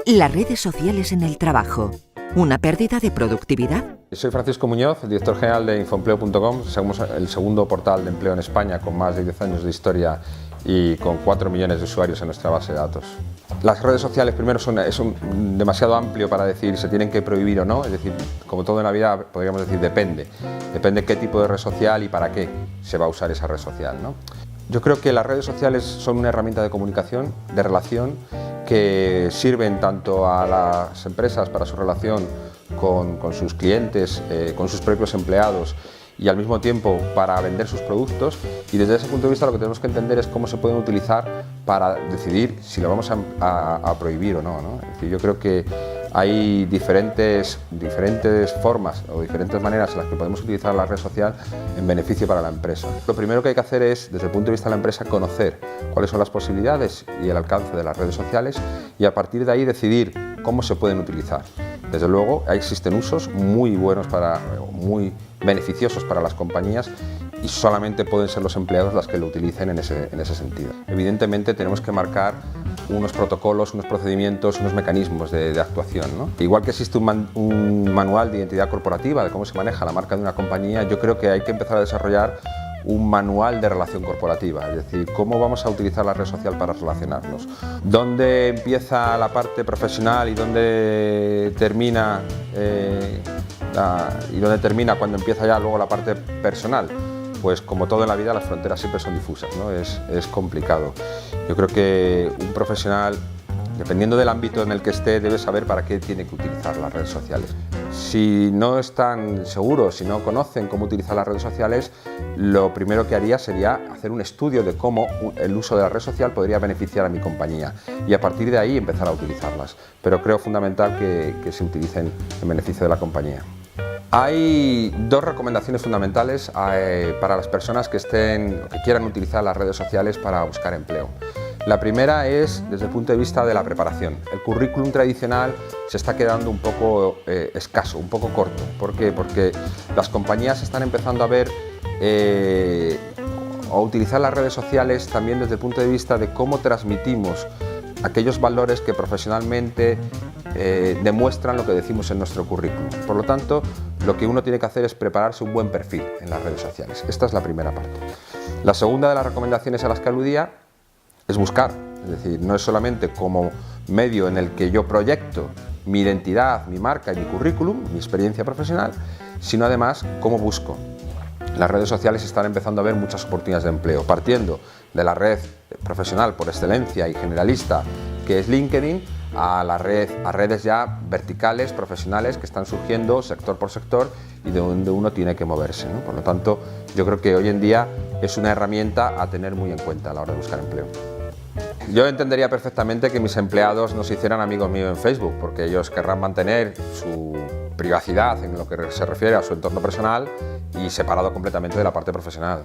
Las redes sociales en el trabajo. ¿Una pérdida de productividad? Soy Francisco Muñoz, director general de Infoempleo.com. Somos el segundo portal de empleo en España con más de 10 años de historia y con 4 millones de usuarios en nuestra base de datos. Las redes sociales, primero, es demasiado amplio para decir se tienen que prohibir o no. Es decir, como todo en la vida, podríamos decir depende. Depende qué tipo de red social y para qué se va a usar esa red social, ¿no? Yo creo que las redes sociales son una herramienta de comunicación, de relación, que sirven tanto a las empresas para su relación con sus clientes, con sus propios empleados y al mismo tiempo para vender sus productos, y desde ese punto de vista lo que tenemos que entender es cómo se pueden utilizar para decidir si lo vamos a prohibir o no, ¿no? Es decir, yo creo que hay diferentes formas o diferentes maneras en las que podemos utilizar la red social en beneficio para la empresa. Lo primero que hay que hacer es, desde el punto de vista de la empresa, conocer cuáles son las posibilidades y el alcance de las redes sociales y a partir de ahí decidir cómo se pueden utilizar. Desde luego existen usos muy buenos, muy beneficiosos para las compañías, y solamente pueden ser los empleados los que lo utilicen en ese sentido. Evidentemente tenemos que marcar unos protocolos, unos procedimientos, unos mecanismos de actuación, ¿no? Igual que existe un manual de identidad corporativa de cómo se maneja la marca de una compañía, yo creo que hay que empezar a desarrollar un manual de relación corporativa, es decir, cómo vamos a utilizar la red social para relacionarnos, dónde empieza la parte profesional y dónde termina cuando empieza ya luego la parte personal. Pues como todo en la vida, las fronteras siempre son difusas, ¿no? Es complicado. Yo creo que un profesional, dependiendo del ámbito en el que esté, debe saber para qué tiene que utilizar las redes sociales. Si no están seguros, si no conocen cómo utilizar las redes sociales, lo primero que haría sería hacer un estudio de cómo el uso de la red social podría beneficiar a mi compañía y a partir de ahí empezar a utilizarlas. Pero creo fundamental que se utilicen en beneficio de la compañía. Hay dos recomendaciones fundamentales para las personas que quieran utilizar las redes sociales para buscar empleo. La primera es desde el punto de vista de la preparación. El currículum tradicional se está quedando un poco escaso, un poco corto. ¿Por qué? Porque las compañías están empezando a ver o utilizar las redes sociales también desde el punto de vista de cómo transmitimos aquellos valores que profesionalmente demuestran lo que decimos en nuestro currículum. Por lo tanto, lo que uno tiene que hacer es prepararse un buen perfil en las redes sociales. Esta es la primera parte. La segunda de las recomendaciones a las que aludía es buscar. Es decir, no es solamente como medio en el que yo proyecto mi identidad, mi marca y mi currículum, mi experiencia profesional, sino además cómo busco. Las redes sociales están empezando a ver muchas oportunidades de empleo, partiendo de la red profesional por excelencia y generalista que es LinkedIn, a redes ya verticales, profesionales, que están surgiendo sector por sector y de donde uno tiene que moverse, ¿no? Por lo tanto, yo creo que hoy en día es una herramienta a tener muy en cuenta a la hora de buscar empleo. Yo entendería perfectamente que mis empleados no se hicieran amigos míos en Facebook, porque ellos querrán mantener su privacidad en lo que se refiere a su entorno personal y separado completamente de la parte profesional.